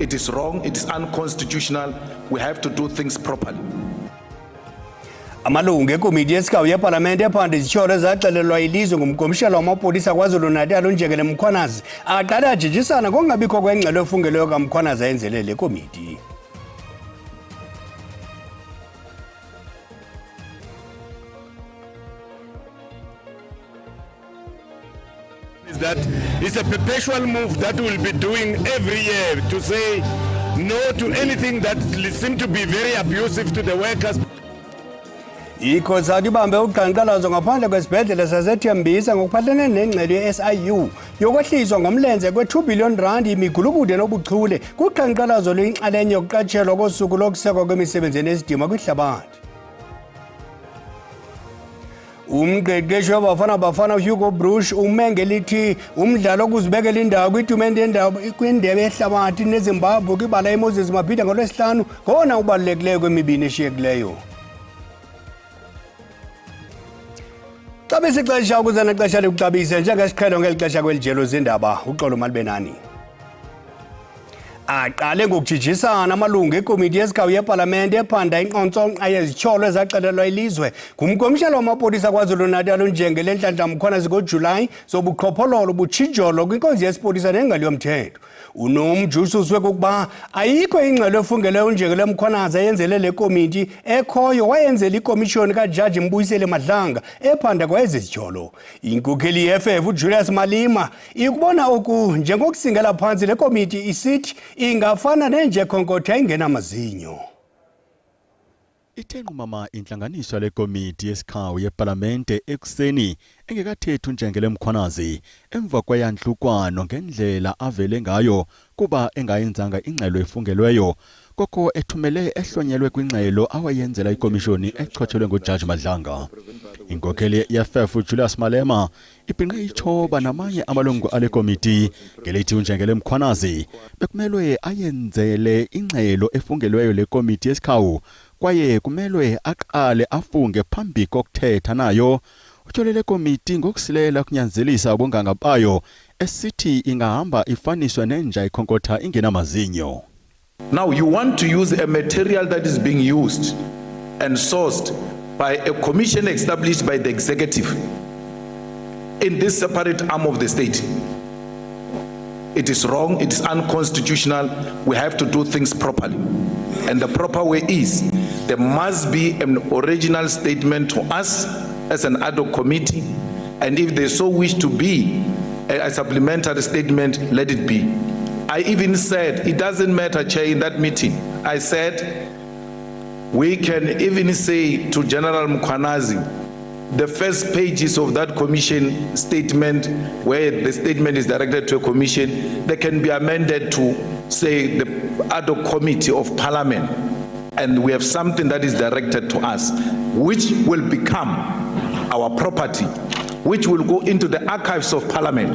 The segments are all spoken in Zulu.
It is wrong, it is unconstitutional. We have to do things properly. Amalungu ekomiti yesikawu yeParlamente ephanda izitsholo ezaxelelwa ilizwe ngumkomishala wamapolisa KwaZulu-Natal uNjengele Mkhwanazi aqala ajijisana ngokungabikho kwengxelo efungelweyo kaMkhwanazi ayenzele le komiti. Is that it's a perpetual move that we'll be doing every year to say no to anything that seems to be very abusive to the workers. Ikhosati ibambe uqhankqalazo ngaphandle kwesibhedlela saseThembisa ngokuphathelene nengxelo ye-SIU yokwehliswa ngomlenze kwe-2 billion rand imigulukude nobuchule kuqhankqalazo luyinxalenye yokuqatshelwa kosuku lokusekwa kwemisebenzi enesidima kwihlabathi. Umqeqeshi wabafana bafana Hugo Bruce umenge lithi umdlalo okuzibekela indawo kwitumente kwindebe yehlabathi neZimbabwe kwibala eMoses Mabhida ngolwesihlanu ngona ubalulekileyo kwemibini eshiyekileyo. Xa besixesha ukuze nexesha lokuxabisa njengesiqhelo ngelixesha kwelijelo zindaba uxolo Malibenani. Aqale ngokujijisana amalungu ekomiti yesikawu yeParlamente ephanda inqontsonqa yezitsholo ezaxelelwa ilizwe ngumkomishala wamapolisa KwaZulu-Natal uNjengele Mkhwanazi ngoJulayi zobuqhophololo butshijolo kwinkonzo yesipolisa nengalo yomthetho. Unomju ususwe kokuba ayikho ingxelo efungelweyo uNjengele Mkhwanazi ayenzele le komiti ekhoyo wayenzela ikomishoni kaJaji Mbuyiseli Madlanga ephanda kwezitsholo. Inkokheli yeFF uJulius Malema ikubona oku njengokusingela phansi le komiti isithi ingafana nenje khonkotha ingenamazinyo. Ithenqumama inhlanganiso lekomiti yesikawu yeParlamente ekuseni engekathethu uNjengele Mkhwanazi emva kweyantlukwano ngendlela avele ngayo kuba engayenzanga ingxelo efungelweyo koko ethumele ehlonyelwe kwingxelo awayenzela ikomishoni echotshelwe nguJaji Madlanga. Inkokheli yeFF uJulius Malema ibhinqe ithoba namanye amalungu ale komiti ngelithi uNjengele Mkhwanazi bekumelwe ayenzele ingxelo efungelweyo le komiti yesikawu kwaye kumelwe aqale afunge phambi kokuthetha nayo. Utyholele komiti ngokusilela kunyanzelisa ubunganga bayo esithi ingahamba ifaniswe nenja ikhonkotha ingenamazinyo. Now you want to use a material that is being used and sourced by a commission established by the executive in this separate arm of the state. It is wrong, it is unconstitutional. We have to do things properly. And the proper way is there must be an original statement to us as an ad hoc committee, and if they so wish to be a supplementary statement, let it be. I even said it doesn't matter, Chair, in that meeting. I said we can even say to General Mkhwanazi the first pages of that commission statement, where the statement is directed to a commission, they can be amended to say the ad hoc committee of Parliament, and we have something that is directed to us, which will become our property, which will go into the archives of Parliament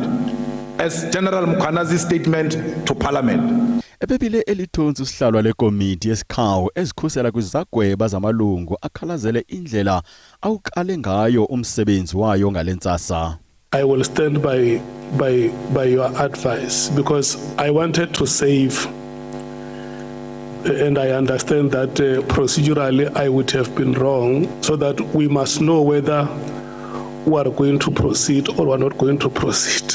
as General Mkhwanazi's statement to Parliament. Ebebile elithonsi usihlalwa lekomiti yesikawu ezikhusela kwizagweba zamalungu akhalazele indlela awuqale ngayo umsebenzi wayo ngalentsasa. I will stand by your advice because I wanted to save, and I understand that procedurally I would have been wrong, so that we must know whether we are going to proceed or we are not going to proceed.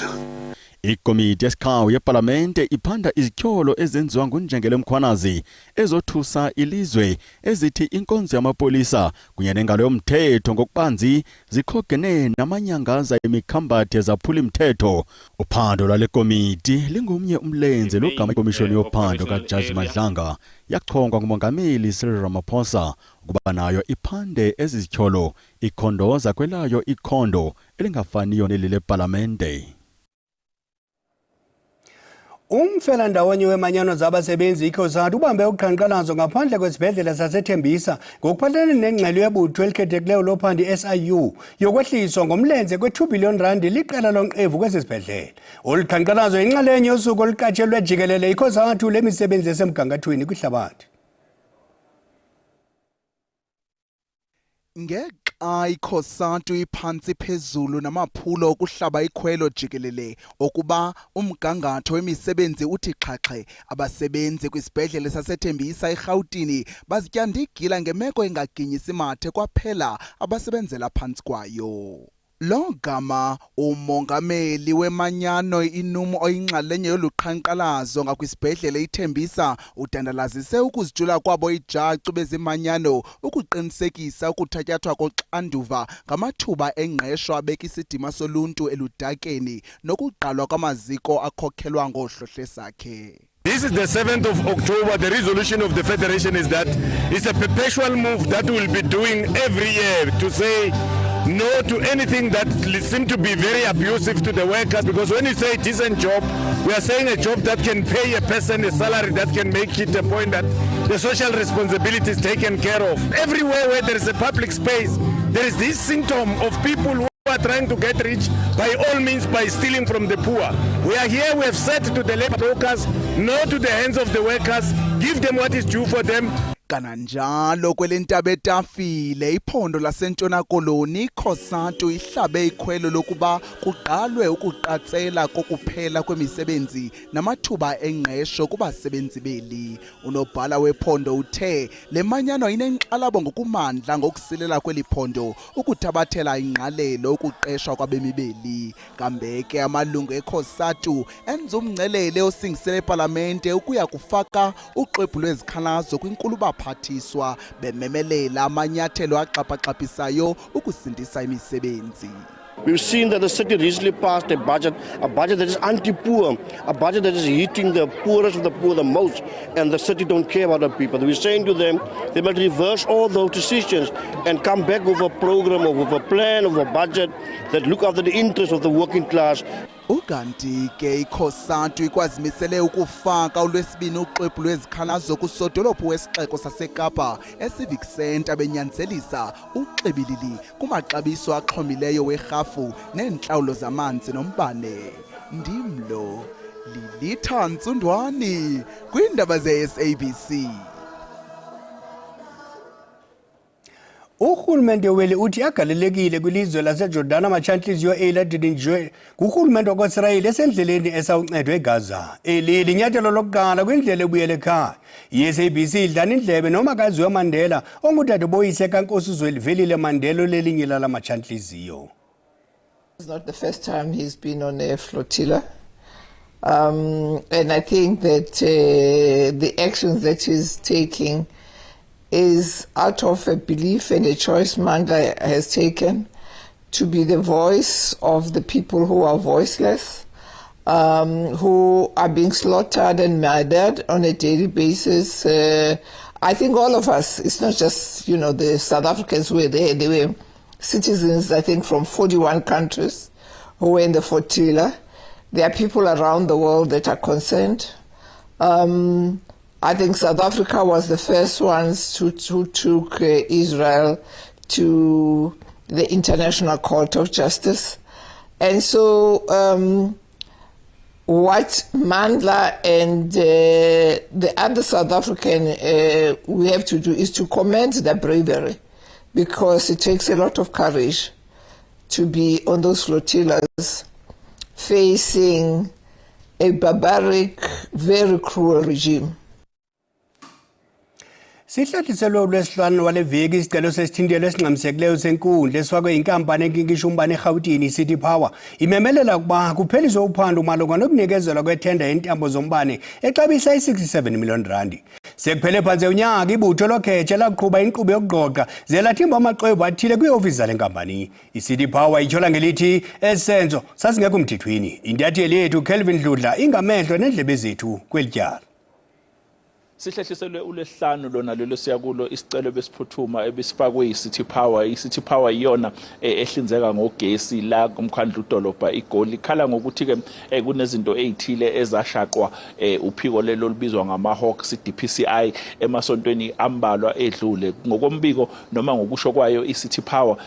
Ikomiti yesikawu yeParlamente iphanda izitsholo ezenziwa nguNjengele Mkhwanazi ezothusa ilizwe ezithi inkonzo yamapolisa kunye nengalo yomthetho ngokubanzi zikhogene namanyangaza emikhambathe zaphula imthetho. Uphando lwale komiti lingomnye umlenze logama ikomishoni yophando kaJaji Madlanga yachongwa nguMongameli Cyril Ramaphosa ukuba nayo iphande ezitsholo ikhondoza kwelayo ikhondo elingafaniyo nelile Parliamente. Umfela ndawonye wemanyano zabasebenzi ikhosati ubambe uqhankqalazo ngaphandle kwesibhedlela saseThembisa ngokuphathelene nengxelo yebutho elikhethekileyo lophando i-SIU yokwehliswa ngomlenze kwe-2 billion rand liqela lonqevu kwesibhedlela. Oluqhankqalazo inxalenye yosuku oluqatshelwe jikelele ikhosati lemisebenzi esemgangathweni kwihlabathi. xa iCOSATU iphantsi phezulu namaphulo okuhlaba ikhwelo jikelele okuba umgangatho wemisebenzi uthi xhaxhe, abasebenzi kwisibhedlele saseThembisa eRhawutini bazityanda igila ngemeko engaginyisi mathe kwaphela abasebenzela phantsi kwayo. Lo gama umongameli wemanyano inumu oyinxalenye yoluqhankqalazo ngakwisibhedlele iThembisa udandalazise ukuzijula kwabo ijacu bezimanyano ukuqinisekisa ukuthatyathwa koxanduva ngamathuba engqesho abeka isidima soluntu eludakeni nokuqalwa kwamaziko akhokhelwa ngohlohle sakhe. This is the 7th of October. The resolution of the Federation is that it's a perpetual move that we'll be doing every year to say no to anything that seems to be very abusive to the workers, because when you say a decent job, we are saying a job that can pay a person a salary that can make it a point that the social responsibility is taken care of. Everywhere where there is a public space, there is this symptom of people who are trying to get rich by all means by stealing from the poor. We are here, we have said to the labor brokers, no to the hands of the workers, give them what is due for them. Kananjalo kwelentaba etafile iphondo lasentshona koloni iCOSATU ihlabe ikhwelo lokuba kuqalwe ukuqatsela kokuphela kwemisebenzi namathuba engqesho kubasebenzi beli. Unobhala wephondo uthe le manyano inenkxalabo ngokumandla ngokusilela kweli phondo ukuthabathela ingqalelo ukuqeshwa kwabemi beli. Kambeke amalungu eCOSATU enza umngcelele osingisele eParlamente ukuya kufaka uxwebhu lwezikhalazo kwinkuluba phathiswa bememelela amanyathelo axhaphaxhaphisayo ukusindisa imisebenzi. We've seen that the city recently passed a budget that is anti-poor, a budget that is hitting the poorest of the poor the most, and the city don't care about the people. We're saying to them, they must reverse all those decisions and come back with a program, or with a plan, of a budget that look after the interests of the working class. Ukanti ke iCOSATU ikwazimisele ukufaka ulwesibini uxwebhu lwezikhalazo kusodolophu wesixeko saseKapa eCivic Centre benyanzelisa uxibilili kumaxabiso axhomileyo werhafu neentlawulo zamanzi nombane. Ndimlo Lilitha Ntsundwani kwiindaba ze-SABC. Urhulumente weli uthi agalelekile kwilizwe laseJordan amantshantliziyo eladidinjwe ngurhulumente wakwaIsrayeli esendleleni esawuncedwa eGaza. Eli linyathelo lokuqala kwindlela ebuyela ekhaya. I-SABC idlana indlebe nomakazi weMandela ongutata boyise kaNkosazana Velile Mandela olelinye lala mantshantliziyo. It's not the first time he's been on a flotilla. And I think that the actions that he's taking is out of a belief and a choice Mandla has taken to be the voice of the people who are voiceless, who are being slaughtered and murdered on a daily basis. I think all of us, it's not just, the South Africans who were there, they were citizens, I think, from 41 countries who were in the flotilla. There are people around the world that are concerned. I think South Africa was the first ones who took Israel to the International Court of Justice. And so what Mandla and the other South African we have to do is to commend their bravery, because it takes a lot of courage to be on those flotillas facing a barbaric, very cruel regime. Sihlathiselwe uLwesihlanu wale veki isicelo sesithintelo esingxamisekileyo senkundla esifakwe inkampani enkinkisha umbane eGauteng City Power imemelela ukuba kupheliswe uphando malunga nokunikezelwa kwethenda yentambo zombane exabisa i-67 million rand. Sekuphele phantse unyaka ibutho lokhetshe laqhuba inkqubo yokuqoqa zelathimba amaqwebu athile kwiofisi zale nkampani. iCity Power ityhola ngelithi esenzo sasingekho mthethweni. Intatheli yethu Kelvin Dludla ingamehlo nendlebe zethu kweli tyala. Sihlehliselwe uLwesihlanu lona lelo siyakulo isicelo besiphuthuma ebesifakwe iCity Power. iCity Power iyona ehlinzeka ngogesi la kumkhandlu udolobha iGoli. Khala ngokuthi ke kunezinto ezithile ezashaqwa uphiko lelo libizwa ngamaHawks DPCI emasontweni ambalwa edlule. Ngokombiko noma ngokusho kwayo iCity Power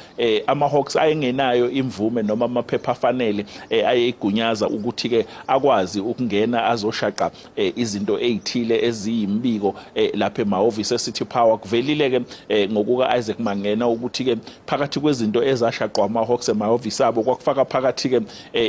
amaHawks ayengenayo imvume noma amaphepha afanele ayegunyaza ukuthi ke akwazi ukungena azoshaqa izinto ezithile eziyimbi imibiko lapha emahhovisi eCity Power kuvelile ke ngokuka Isaac Mangena ukuthi ke phakathi kwezinto ezashaqwa amaHawks emahhovisi abo kwakufaka phakathi ke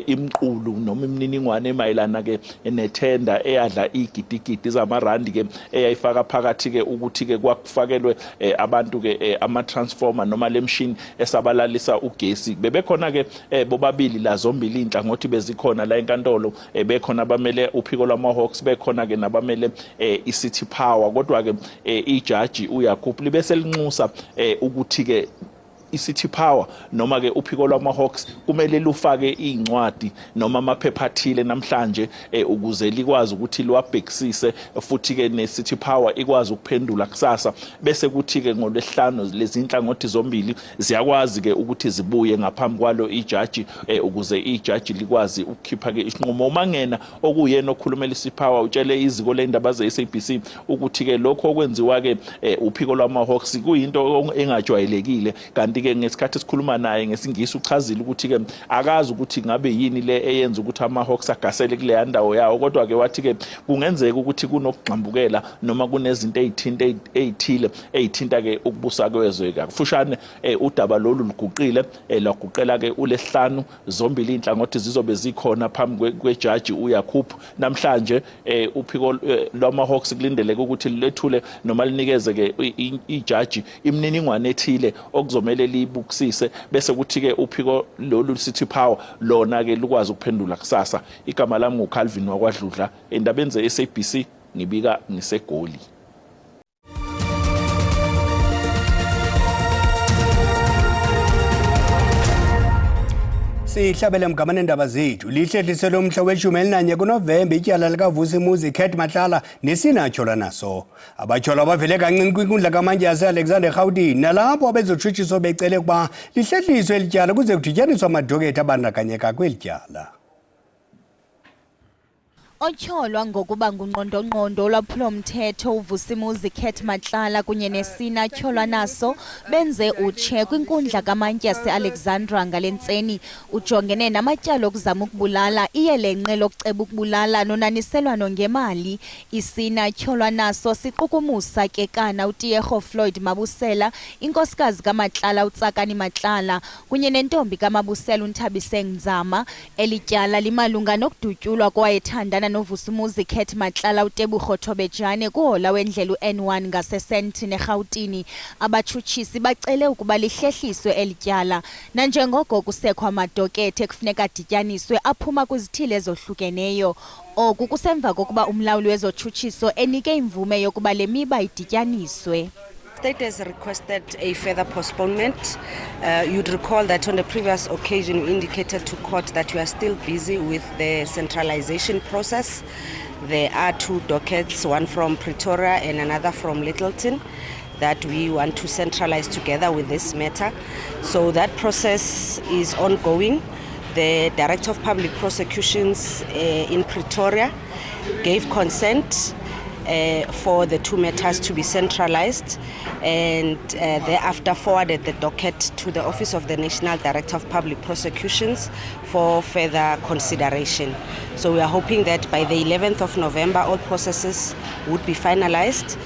imqulu noma imininingwane emayelana ke nethenda eyadla igidigidi zamarandi ke eyayifaka phakathi ke ukuthi ke kwakufakelwe abantu ke ama transformer noma le machine esabalalisa ugesi bebekhona ke bobabili la zombili inhlangothi bezikhona la enkantolo bekhona abamele uphiko lwamaHawks bekhona ke nabamele iCity Power kodwa ke ijaji uyakhupha libese linxusa ukuthi ke iCity Power noma ke uphiko lwamaHawks kumele lufake incwadi noma amaphepha athile namhlanje ukuze likwazi ukuthi liwabhekisise futhi ke neCity Power ikwazi ukuphendula kusasa bese kuthi ke ngolesihlanu lezi inhlangothi zombili ziyakwazi ke ukuthi zibuye ngaphambi kwalo ijaji ukuze ijaji likwazi ukukhipha ke isinqumo umangena okuyena okhulumela iCity Power utshele iziko leindaba zeSABC ukuthi ke lokho okwenziwa ke uphiko lwamaHawks kuyinto engajwayelekile kanti ke ngesikhathi esikhuluma naye ngesingisi uchazile ukuthi ke akazi ukuthi ngabe yini le eyenza ukuthi amaHawks agasele kule ndawo yawo kodwa ke wathi ke kungenzeka ukuthi kunokugxambukela noma kunezinto ezithinta ke ukubusa kwezwe kafushane udaba lolu luguqile laguqela ke ulesihlanu zombili inhlangothi zizobe zikhona phambi kwejaji uyakhupha namhlanje uphiko lwamaHawks kulindeleke ukuthi lethule noma linikeze ke ijaji imininingwane ethile okuzomela libukisise bese kuthi ke uphiko lolu City Power lona ke likwazi ukuphendula kusasa igama lami uCalvin wakwaDludla endabeni zeSABC ngibika ngisegoli. Sihlabele mgamane ndaba zethu lihlehliswe lomhla we-11 kuNovemba ityala likaVusimuzi Khet Matlala nesinatshola naso abatshola bavele kancinci kwinkundla kamantyi yase-Alexander Gauteng nalapho abezotshutshiso becele ukuba lihlehliswe eli tyala kuze kudityaniswa amadokethi abandakanyeka kweli tyala. Otyholwa ngokuba ngungqondongqondo olwaphulomthetho uVusimuzi Khet Matlala kunye nesina tyholwa naso benze utshe kwinkundla kamantyi yase-Alexandra ngalentseni ujongene namatyala okuzama ukubulala iyelenqe lokuceba ukubulala nonaniselwano ngemali. Isina tyholwa naso siqukumusa kekana uTieho Floyd Mabusela inkosikazi kaMatlala uTsakani Matlala kunye nentombi kaMabusela uNthabiseng Nzama. Eli tyala limalunga nokudutyulwa kwayethandana noVusimuzi Khet Matlala uTebogo Thobejane kuhola wendlela uN1 ngasesentini eGauteng. Abatshutshisi bacele ukuba lihlehliswe eli tyala nanjengoko kusekho amadokethi ekufuneka adityaniswe aphuma kwizithili ezohlukeneyo. Oku kusemva kokuba umlawuli wezotshutshiso enike imvume yokuba le miba idityaniswe. State has requested a further postponement. You'd recall that on the previous occasion we indicated to court that we are still busy with the centralization process. There are two dockets, one from Pretoria and another from Littleton, that we want to centralize together with this matter. So that process is ongoing. The Director of Public Prosecutions in Pretoria gave consent for the two matters to be centralized and thereafter forwarded the docket to the Office of the National Director of Public Prosecutions for further consideration. So we are hoping that by the 11th of November all processes would be finalized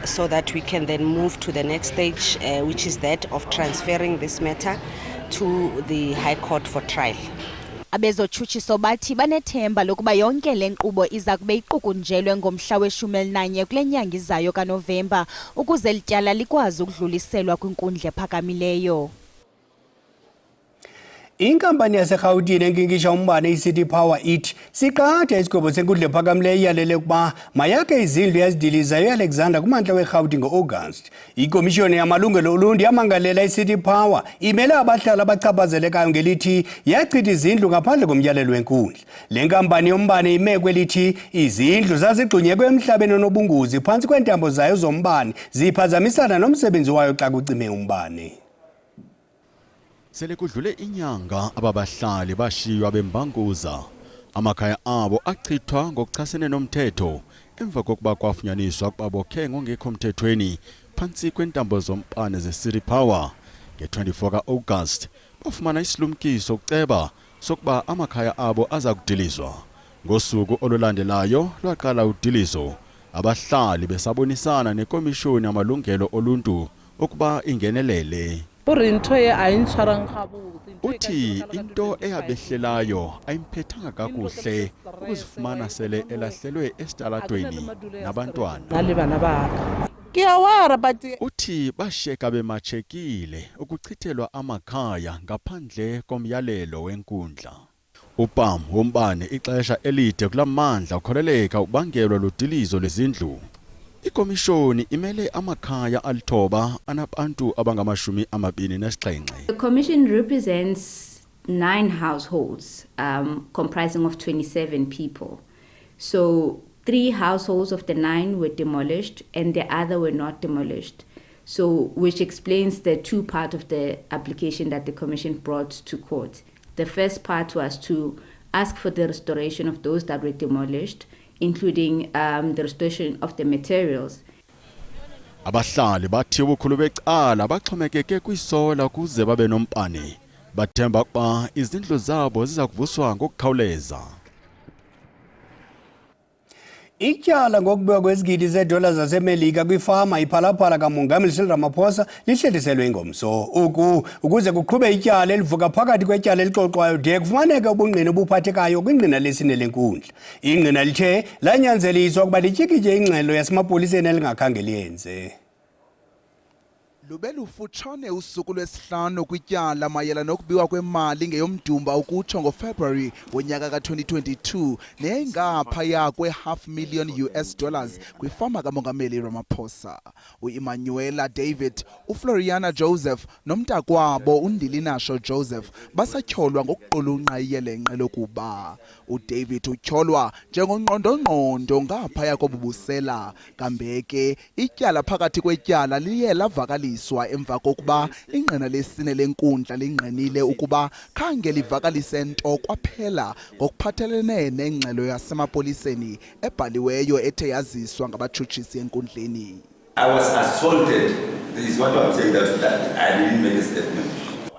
so that we can then move to the next stage, which is that of transferring this matter to the High Court for trial. Abezotshutshiso bathi banethemba lokuba yonke le nkqubo iza kube iqukunjelwe ngomhla we-11 kule nyanga izayo kaNovemba ukuze lityala likwazi ukudluliselwa kwinkundla ephakamileyo. Inkampani yaseGauteng enkinkisha umbane iCity Power ithi siqatha isigwebo senkundla ephakamileyo iyalele ukuba mayakhe izindlu yazidilizayo eAlexander kumantla weGauteng ngo-August. Ikomishoni yamalungelo oluntu yamangalela iCity Power imele abahlali abachaphazelekayo ngelithi yachitha izindlu ngaphandle komyalelo wenkundla. Le nkampani yombane imekwe lithi izindlu zazigxunyekwe emhlabeni onobungozi phantsi kweentambo zayo zombane ziphazamisana nomsebenzi wayo xa kucime umbane. Sele kudlule inyanga ababahlali bashiywa bembanguza amakhaya abo achithwa ngokuchasene nomthetho emva kokuba kwafunyaniswa ukuba bokhe ngongekho mthethweni phansi kwentambo zombane zeCity Power. Nge-24 ka-August bafumana isilumkiso ukuceba sokuba amakhaya abo aza kudilizwa. Ngosuku olulandelayo lwaqala udilizo abahlali besabonisana nekomishoni yamalungelo oluntu ukuba ingenelele. Uthi into eyabehlelayo ayimphethanga kakuhle ukuzifumana sele elahlelwe esitalatweni nabantwana. Uthi basheka bemachekile ukuchithelwa amakhaya ngaphandle komyalelo wenkundla. Upam wombane ixesha elide kulamandla ukholeleka ubangelwa ludilizo lezindlu. Ikomishoni imele amakhaya alithoba anabantu abangamashumi amabini nesixhenxe. The commission represents 9 households comprising of 27 people. So 3 households of the 9 were demolished and the other were not demolished. So which explains the 2 part of the application that the commission brought to court. The first part was to ask for the restoration of those that were demolished, including the restoration of the materials. Abahlali bathi ubukhulu becala baxhomekeke kwisola kuze babe nompane. Bathemba ukuba izindlu zabo ziza kuvuswa ngokukhawuleza. Ityala ngokubekwa kwezigidi zedollars zaseMelika kwifama iphalaphala kaMongameli Cyril Ramaphosa lihleliselwe ingomso. Ukuze kuqhube ityala elivuka phakathi kwetyala elixoxwayo de kufumaneke ubungqina obuphathekayo kwingqina lesine lenkundla. Ingqina lithe lanyanzeliswa ukuba lityikitye ingxelo yasemapoliseni elingakhange liyenze. Lubelufutshane usuku lwesihlanu kwityala mayela nokubiwa kwemali ngeyomdumba ukutsho ngoFebruary wonyaka ka-2022 nengaphaya kwe$500,000 US kwifama kaMongameli Ramaphosa. U-Emmanuela David, uFloriana Joseph nomntakwabo uNdilinasho Joseph basatyholwa ngokuqulunqa iyelenqe lokuba. uDavid utyholwa njengonqondongqondo ngaphaya kobubusela. Kambe ke ityala phakathi kwetyala liye lavakaliswa emva kokuba ingqina lesine lenkundla lingqinile ukuba khange livakalise nto kwaphela ngokuphathelene nengxelo yasemapoliseni ebhaliweyo ethe yaziswa ngabatshutshisi enkundleni. I was assaulted. This is what I'm saying, that I didn't make a statement.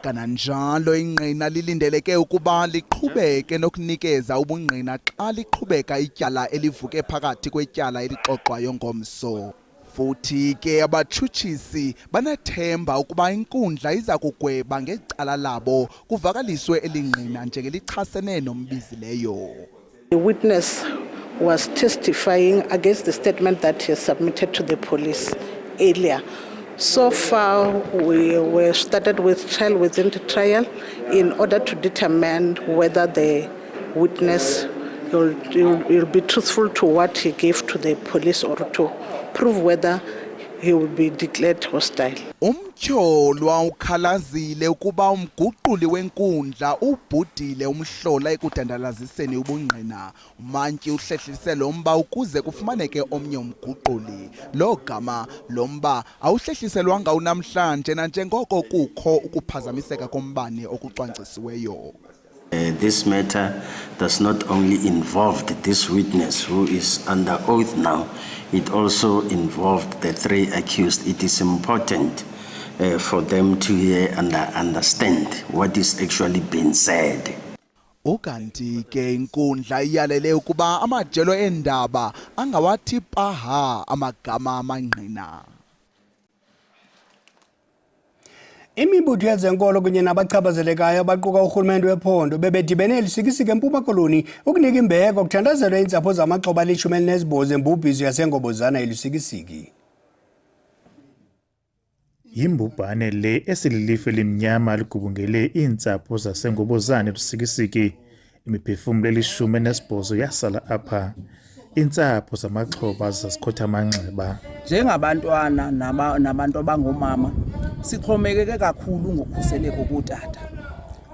Kananjalo ingqina lilindeleke ukuba liqhubeke nokunikeza ubungqina xa liqhubeka ityala elivuke phakathi kwetyala elixoxwayo ngomso. Futhi ke abatshutshisi banethemba ukuba inkundla iza kugweba ngecala labo kuvakaliswe elingqina njengelichasene nombizileyo. The witness was testifying against the statement that he submitted to the police earlier. So far, we were started with trial within the trial in order to determine whether the witness will be truthful to what he gave to the police or to prove whether he will be declared hostile. Umtyholwa ukhalazile ukuba umguquli wenkundla ubhudile umhlola ekudandalaziseni ubungqina. Umantyi uhlehlise lo mba ukuze kufumaneke omnye umguquli. Lo gama lo mba awuhlehliselwanga unamhlanje nanjengoko kukho ukuphazamiseka kombane okucwangcisiweyo. This matter does not only involve this witness who is under oath now, it also involved the 3 accused. It is important for them to hear and understand what is actually being said. Ukanti ke inkundla iyalele ukuba amajelo endaba angawathi paha amagama amangqina. Imibutho yezenkolo kunye nabachaphazelekayo abaquka urhulumente wephondo bebedibene elisikisike eMpuma Koloni ukunika imbeko kuthandazelwa iintsapho zamaxhoba ali-18 embubhiso yasengobozana elusikisiki. Yimbubhane le esililifu elimnyama ligubungele iintsapho zasengobozana elusikisiki. Imiphefumlo eli-18 yasala apha. Iintsapho zamaxhoba zasikhotha amanxeba. Njengabantwana nabantu abangomama sixhomekeke kakhulu ngokhuseleko kutata.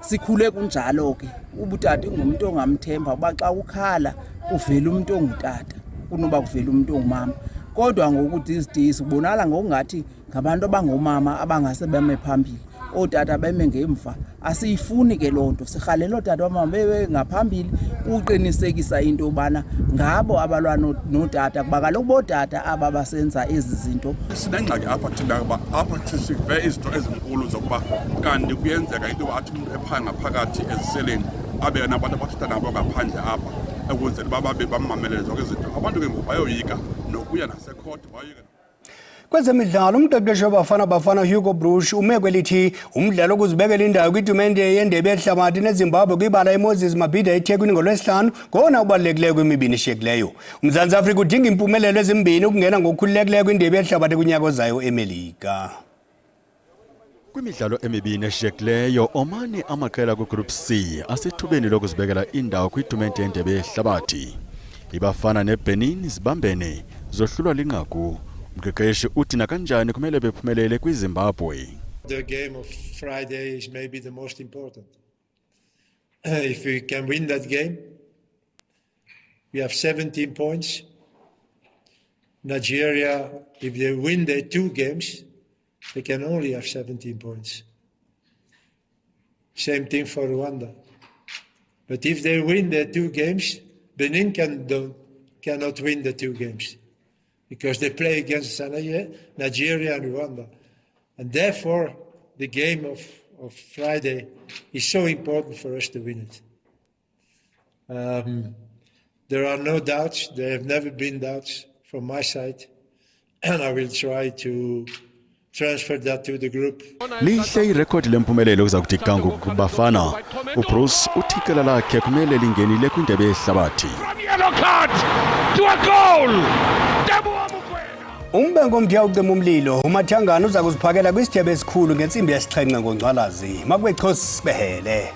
Sikhule kunjalo ke ubutata ngumuntu ongamthemba uba xa ukhala uvela umuntu ongutata kunoba kuvela umuntu ongumama. Kodwa ngokuthi izidisi kubonala ngokungathi ngabantu abangomama abangase beme phambili. Otata beme ngemva asiyifuni ke lonto sihalela otata bamama bebe ngaphambili uqinisekisa into obana ngabo abalwa notata kuba kaloku bodata aba basenza ezi zinto. Sinengxaki apha thina kuba apha sive izinto ezinkulu zokuba kanti kuyenzeka into athi umuntu ephanga phakathi eziseleni abe nabantu abathatha nabo ngaphandle apha ekwenzeni babe bammamelele zonke izinto. Abantu ke ngoku bayoyika nokuya nasecourt bayoyika. Kwezemidlalo umqeqeshi wabafana Hugo Broos ume kwelithi umdlalo okuzibekela indawo kwitumente yendebe yehlabathi neZimbabwe kwibala eMoses Mabhida eThekwini ngolwesihlanu ngona ubalulekileyo kwimibini eshiyekileyo. UMzantsi Afrika udinga impumelelo ezimbini ukungena ngokukhululekileyo kwindebe yehlabathi kunyaka ozayo eMelika. Kwimidlalo emibini eshiyekileyo omane amaqela kugroup C asethubeni lokuzibekela indawo kwitumente yendebe yehlabathi. Ibafana neBenin zibambene zohlulwa linqaku. Mqeqeshi uthi nakanjani kumele bephumelele kwiZimbabwe. The game of Friday is maybe the most important. If we can win that game, we have 17 points. Nigeria, if they win their 2 games, they can only have 17 points. Same thing for Rwanda. But if they win their 2 games, Benin cannot win the 2 games. Because they play against Nigeria and Rwanda. And therefore, the game of Friday is so important for us to win it. There are no doubts. There have never been doubts from my side. And I will try to transfer that to the group. Lihle irekhodi lempumelelo kuzakuthi kangu kubafana. uBruce uthikela lakhe kumele lingenile kwindebe yehlabathi. Yellow card to a goal. Umbengo umthiya ucima umlilo uMathangana uza kuziphakela kwisithebe esikhulu ngensimbi yesixhenxe ngoNcwalazi. Makwekhosi behele.